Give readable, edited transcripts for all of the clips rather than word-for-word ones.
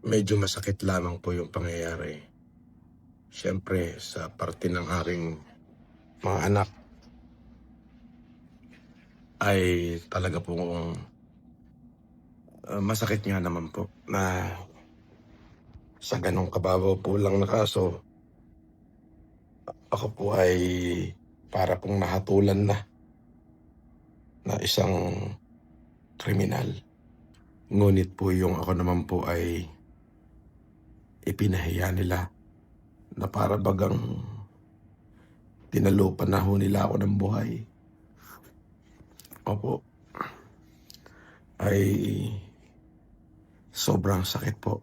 Medyo masakit lamang po yung pangyayari. Siyempre sa parte ng aking mga anak ay talaga pong, masakit nga naman po na sa gano'ng kababaw po lang na kaso, ako po ay para pong nahatulan na isang kriminal. Ngunit po yung ako naman po ay ipinahiya nila na para bagang tinalupan na ho nila ako ng buhay. Opo, ay sobrang sakit po.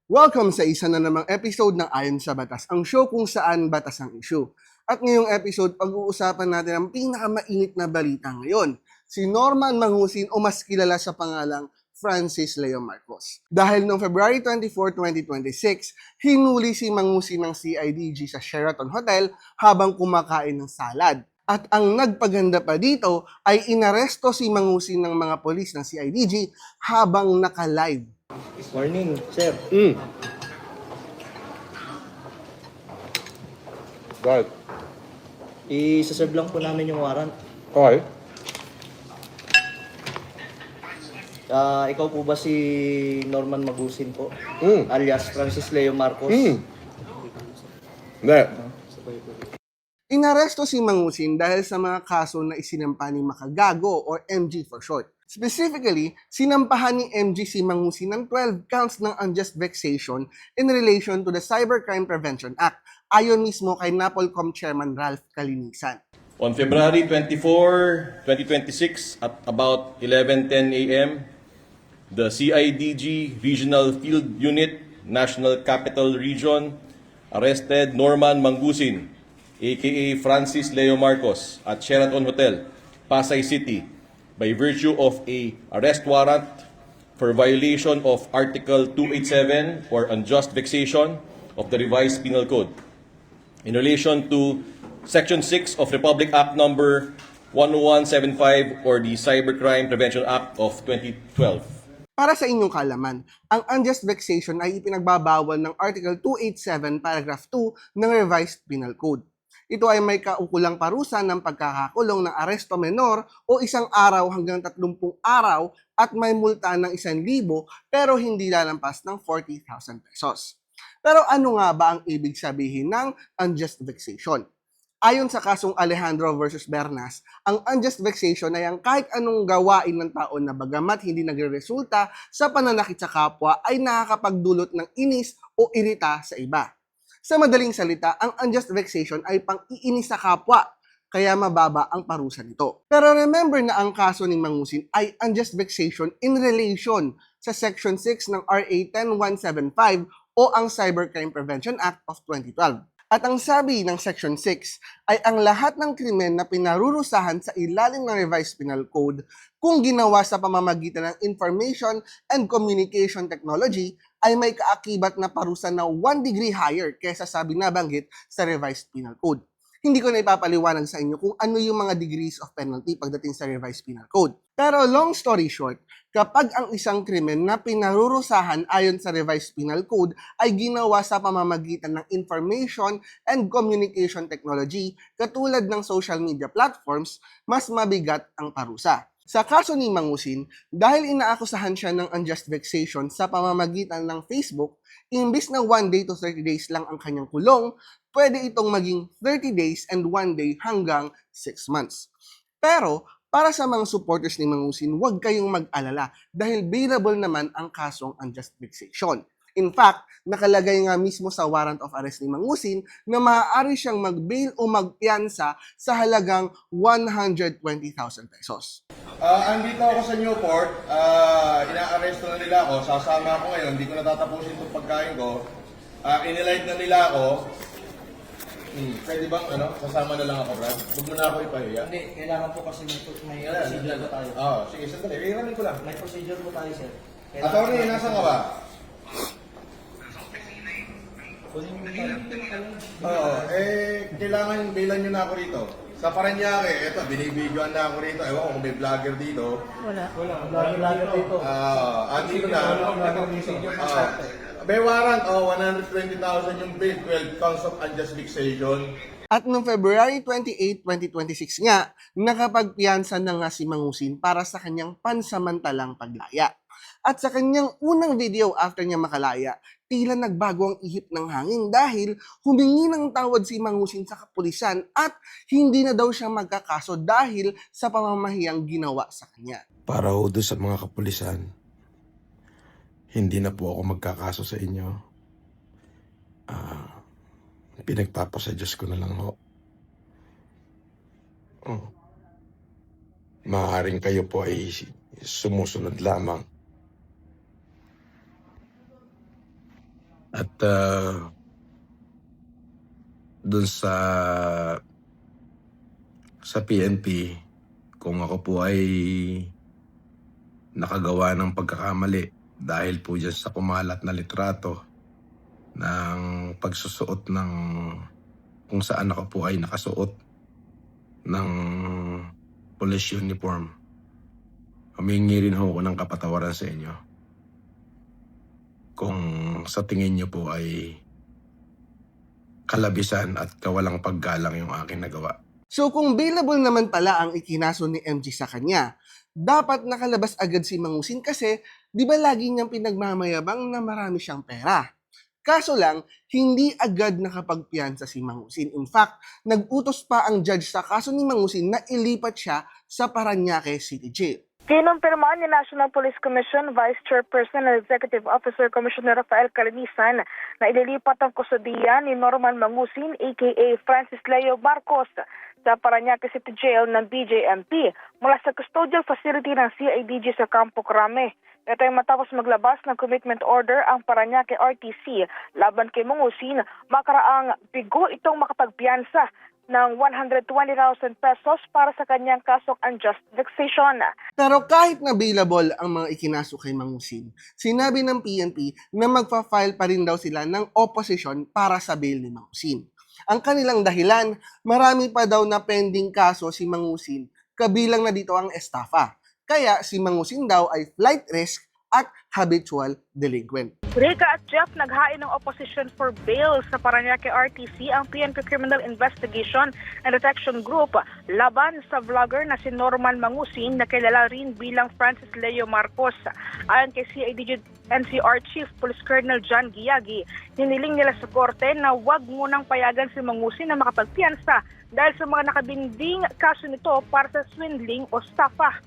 Welcome sa isa na namang episode ng Ayon sa Batas, ang show kung saan batas ang issue. At ngayong episode, pag-uusapan natin ang pinakamainit na balita ngayon, si Norman Mangusin o mas kilala sa pangalang Francis Leo Marcos. Dahil noong February 24, 2026, hinuli si Mangusin ng CIDG sa Sheraton Hotel habang kumakain ng salad. At ang nagpaganda pa dito ay inaresto si Mangusin ng mga polis ng CIDG habang naka-live. Morning, sir. Right. I-serve lang po namin yung warrant. Okay. Ikaw po ba si Norman Mangusin po? Alias Francis Leo Marcos? Hindi. Inaresto si Mangusin dahil sa mga kaso na isinampa ni Makagago or MG for short. Specifically, sinampahan ni MG si Mangusin ng 12 counts ng unjust vexation in relation to the Cybercrime Prevention Act, ayon mismo kay NAPOLCOM Chairman Ralph Calinisan. On February 24, 2026 at about 11:10 a.m., the CIDG Regional Field Unit, National Capital Region, arrested Norman Mangusin, aka Francis Leo Marcos, at Sheraton Hotel, Pasay City, by virtue of a arrest warrant for violation of Article 287 or unjust vexation of the Revised Penal Code in relation to Section 6 of Republic Act Number 10175 or the Cybercrime Prevention Act of 2012. Para sa inyong kalaman, ang unjust vexation ay ipinagbabawal ng Article 287 Paragraph 2 ng Revised Penal Code. Ito ay may kaukulang parusa ng pagkakakulong ng aresto menor o 1 araw hanggang 30 araw at may multa ng 1,000 pero hindi lalampas ng 40,000 pesos. Pero ano nga ba ang ibig sabihin ng unjust vexation? Ayon sa kasong Alejandro versus Bernas, ang unjust vexation ay ang kahit anong gawain ng tao na bagamat hindi nagreresulta sa pananakit sa kapwa ay nakakapagdulot ng inis o irita sa iba. Sa madaling salita, ang unjust vexation ay pang-iinis sa kapwa, kaya mababa ang parusa nito. Pero remember na ang kaso ni Mangusin ay unjust vexation in relation sa Section 6 ng RA 10175 o ang Cybercrime Prevention Act of 2012. At ang sabi ng Section 6 ay ang lahat ng krimen na pinarurusahan sa ilalim ng Revised Penal Code kung ginawa sa pamamagitan ng Information and Communication Technology ay may kaakibat na parusa na 1 degree higher kaysa sa binabanggit sa Revised Penal Code. Hindi ko na ipapaliwanag sa inyo kung ano yung mga degrees of penalty pagdating sa Revised Penal Code. Pero long story short, kapag ang isang krimen na pinarurusahan ayon sa Revised Penal Code ay ginawa sa pamamagitan ng Information and Communication Technology katulad ng social media platforms, mas mabigat ang parusa. Sa kaso ni Mangusin, dahil inaakusahan siya ng unjust vexation sa pamamagitan ng Facebook, imbis na 1 day to 30 days lang ang kanyang kulong, pwede itong maging 30 days and 1 day hanggang 6 months. Pero, para sa mga supporters ni Mangusin, huwag kayong mag-alala dahil bailable naman ang kasong unjust vexation. In fact, nakalagay nga mismo sa warrant of arrest ni Mangusin na maaari siyang mag-bail o magpiyansa sa halagang 120,000 pesos. Andito ako sa Newport, ina-arresto na nila ako, sasama ako ngayon, hindi ko natatapusin itong pagkain ko. Inilive na nila ako. Pwede bang sasama na lang ako, Brad? Huwag mo na ako ipahiya. Hindi, kailangan po kasi may procedure po tayo. Sige, sandali. Iramin ko lang. May procedure po tayo, sir. Attorney, nasaan ka ba? Kunin mo tayo. Kailangan bailan nyo na ako rito. Sa Paranaque, eto, binibidyoan na ako rito. Ewan ko kung may vlogger dito. Lagi dito. Andito na. May warrant, 120,000 yung bill, 12 counts of unjust vexation. At noong February 28, 2026 nga, nakapagpiyansa na nga si Mangusin para sa kanyang pansamantalang paglaya. At sa kanyang unang video after niya makalaya, tila nagbago ang ihip ng hangin dahil humingi ng tawad si Mangusin sa kapulisan at hindi na daw siya magkakaso dahil sa pamamahiyang ginawa sa kanya. Para ho doon sa mga kapulisan, hindi na po ako magkakaso sa inyo. Pinagpapasa Diyos ko na lang ho. Maaaring kayo po ay sumusunod lamang. At doon sa PNP, kung ako po ay nakagawa ng pagkakamali dahil po dyan sa kumalat na litrato ng pagsusuot ng kung saan ako po ay nakasuot ng police uniform, humingi rin ho ako ng kapatawaran sa inyo. Kung sa tingin niyo po ay kalabisan at kawalang paggalang yung aking nagawa. So kung bailable naman pala ang ikinaso ni MG sa kanya, dapat nakalabas agad si Mangusin kasi di ba lagi niyang pinagmamayabang na marami siyang pera. Kaso lang, hindi agad nakapagpiyansa si Mangusin. In fact, nag-utos pa ang judge sa kaso ni Mangusin na ilipat siya sa Paranaque City Jail. Kinumpirmahan ni National Police Commission Vice Chairperson and Executive Officer Commissioner Rafael Calinisan na ililipat ang kusodiya ni Norman Mangusin aka Francis Leo Marcos sa Paranaque City Jail ng BJMP mula sa custodial facility ng CIDG sa Campo Crame. Ito ay matapos maglabas ng commitment order ang Paranaque RTC laban kay Mangusin, makaraang bigo itong makapagpiyansa ng 120,000 pesos para sa kanyang kasong unjust vexation. Pero kahit na bailable ang mga ikinaso kay Mangusin, sinabi ng PNP na magpa-file pa rin daw sila ng opposition para sa bail ni Mangusin. Ang kanilang dahilan, marami pa daw na pending kaso si Mangusin, kabilang na dito ang estafa. Kaya si Mangusin daw ay flight risk at habitual delinquent. Rika at Jeff naghain ng opposition for bail sa Paranaque RTC ang PNP Criminal Investigation and Detection Group laban sa vlogger na si Norman Mangusin na kilala rin bilang Francis Leo Marcos. Ayon kay CIDG NCR Chief Police Colonel John Giagi, hiniling nila sa korte na huwag munang payagan si Mangusin na makapagpiyansa dahil sa mga nakabinding kaso nito para sa swindling o estafa.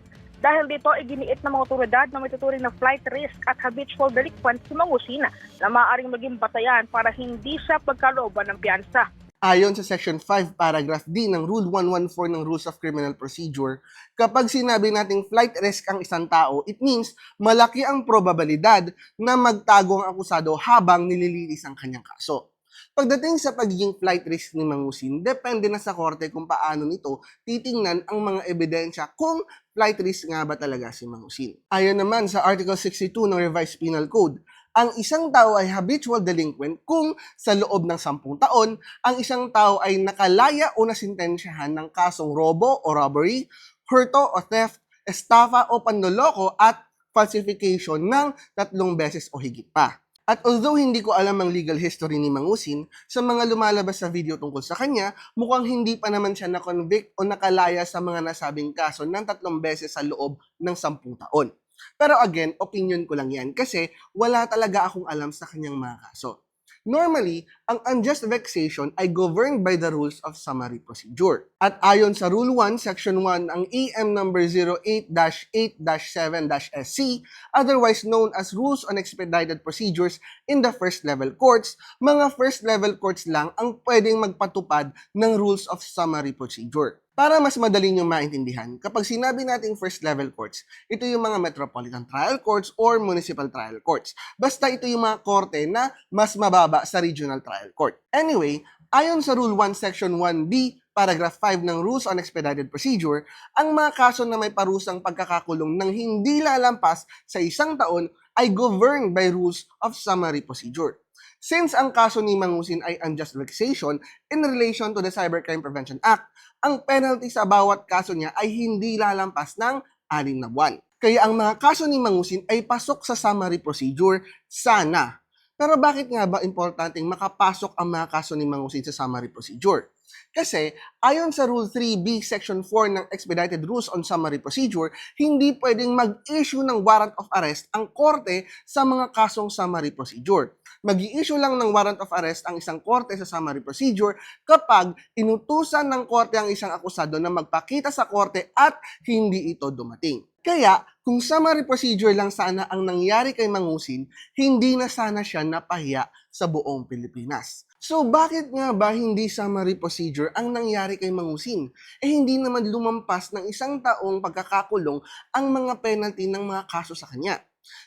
Dahil dito, iginiit ng mga otoridad na may tuturing na flight risk at habitual delinquent si Mangusin na maaaring maging batayan para hindi siya pagkalooban ng piyansa. Ayon sa Section 5, Paragraph D ng Rule 114 ng Rules of Criminal Procedure, kapag sinabi nating flight risk ang isang tao, it means malaki ang probabilidad na magtago ang akusado habang nililinis ang kanyang kaso. Pagdating sa pagiging flight risk ni Mangusin, depende na sa korte kung paano nito titingnan ang mga ebidensya kung flight risk nga ba talaga si Mangusin. Ayon naman sa Article 62 ng Revised Penal Code, ang isang tao ay habitual delinquent kung sa loob ng 10 taon, ang isang tao ay nakalaya o nasintensyahan ng kasong robo o robbery, hurto o theft, estafa o panloloko at falsification ng 3 beses o higit pa. At although hindi ko alam ang legal history ni Mangusin, sa mga lumalabas sa video tungkol sa kanya, mukhang hindi pa naman siya na-convict o nakalaya sa mga nasabing kaso ng 3 beses sa loob ng 10 taon. Pero again, opinion ko lang yan kasi wala talaga akong alam sa kanyang mga kaso. Normally, ang unjust vexation ay governed by the rules of summary procedure. At ayon sa Rule 1, Section 1, ang AM number 08-8-7-SC, otherwise known as Rules on Expedited Procedures in the First Level Courts, mga First Level Courts lang ang pwedeng magpatupad ng Rules of Summary Procedure. Para mas madali nyo maintindihan, kapag sinabi nating first level courts, ito yung mga metropolitan trial courts or municipal trial courts. Basta ito yung mga korte na mas mababa sa regional trial court. Anyway, ayon sa Rule 1 Section 1B, Paragraph 5 ng Rules on Expedited Procedure, ang mga kaso na may parusang pagkakakulong ng hindi lalampas sa 1 taon ay governed by rules of summary procedure. Since ang kaso ni Mangusin ay unjust vexation in relation to the Cybercrime Prevention Act, ang penalty sa bawat kaso niya ay hindi lalampas ng 6 na buwan. Kaya ang mga kaso ni Mangusin ay pasok sa summary procedure sana. Pero bakit nga ba importanteng makapasok ang mga kaso ni Mangusin sa summary procedure? Kasi ayon sa Rule 3B Section 4 ng Expedited Rules on Summary Procedure, hindi pwedeng mag-issue ng warrant of arrest ang korte sa mga kasong summary procedure. Mag-i-issue lang ng warrant of arrest ang isang korte sa summary procedure kapag inutusan ng korte ang isang akusado na magpakita sa korte at hindi ito dumating. Kaya, kung summary procedure lang sana ang nangyari kay Mangusin, hindi na sana siya napahiya sa buong Pilipinas. So, bakit nga ba hindi summary procedure ang nangyari kay Mangusin? Hindi naman lumampas ng 1 taong pagkakakulong ang mga penalty ng mga kaso sa kanya.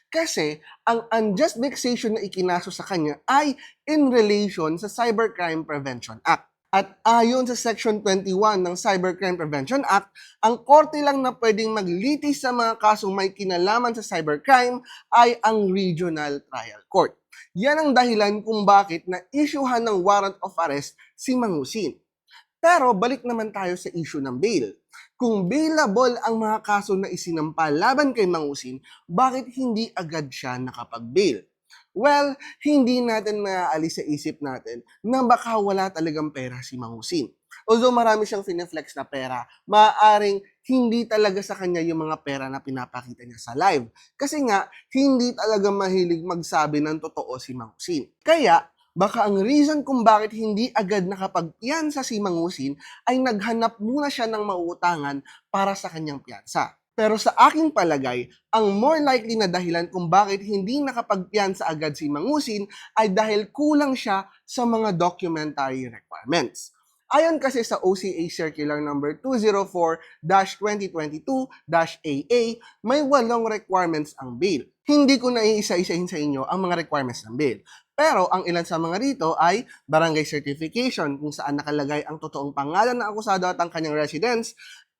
Kasi, ang unjust vexation na ikinaso sa kanya ay in relation sa Cybercrime Prevention Act. At ayon sa Section 21 ng Cybercrime Prevention Act, ang korte lang na pwedeng maglitis sa mga kasong may kinalaman sa cybercrime ay ang Regional Trial Court. Yan ang dahilan kung bakit na-issuehan ng warrant of arrest si Mangusin. Pero balik naman tayo sa issue ng bail. Kung bailable ang mga kaso na isinampa laban kay Mangusin, bakit hindi agad siya nakapag-bail? Well, hindi natin maaalis sa isip natin na baka wala talagang pera si Mangusin. Although marami siyang fineflex na pera, maaaring hindi talaga sa kanya yung mga pera na pinapakita niya sa live. Kasi nga, hindi talaga mahilig magsabi ng totoo si Mangusin. Kaya, baka ang reason kung bakit hindi agad nakapagpiyansa si Mangusin ay naghanap muna siya ng mauutangan para sa kanyang piyansa. Pero sa aking palagay, ang more likely na dahilan kung bakit hindi nakapagpiyansa agad si Mangusin ay dahil kulang siya sa mga documentary requirements. Ayon kasi sa OCA Circular number 204-2022-AA, may 8 requirements ang bail. Hindi ko na iisa-isahin sa inyo ang mga requirements ng bail. Pero ang ilan sa mga rito ay barangay certification kung saan nakalagay ang totoong pangalan ng akusado at ang kanyang residence,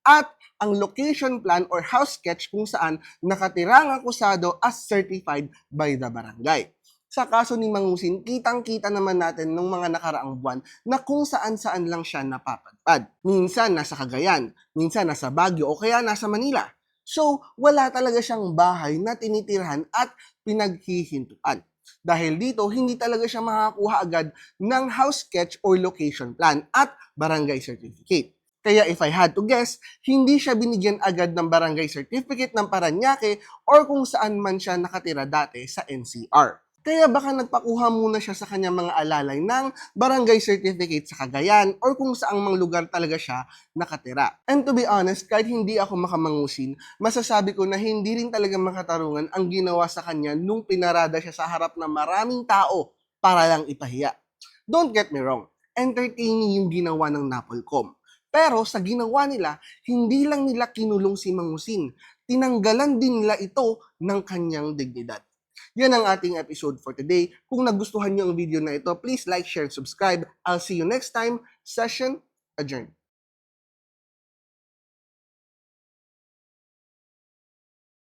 at ang location plan or house sketch kung saan nakatira ang akusado as certified by the barangay. Sa kaso ni Mangusin, kitang-kita naman natin nung mga nakaraang buwan na kung saan-saan lang siya napapadpad. Minsan nasa Cagayan, minsan nasa Baguio o kaya nasa Manila. So, wala talaga siyang bahay na tinitirhan at pinaghihintuan. Dahil dito, hindi talaga siya makakuha agad ng house sketch or location plan at barangay certificate. Kaya if I had to guess, hindi siya binigyan agad ng barangay certificate ng Parañaque or kung saan man siya nakatira dati sa NCR. Kaya baka nagpakuha muna siya sa kanyang mga alalay ng barangay certificate sa Cagayan or kung saang mga lugar talaga siya nakatira. And to be honest, kahit hindi ako makamangusin, masasabi ko na hindi rin talaga makatarungan ang ginawa sa kanya nung pinarada siya sa harap ng maraming tao para lang ipahiya. Don't get me wrong, entertaining yung ginawa ng Napolcom. Pero sa ginawa nila, hindi lang nila kinulong si Mangusin, tinanggalan din nila ito ng kanyang dignidad. Yan ang ating episode for today. Kung nagustuhan niyo ang video na ito, please like, share, and subscribe. I'll see you next time. Session adjourned.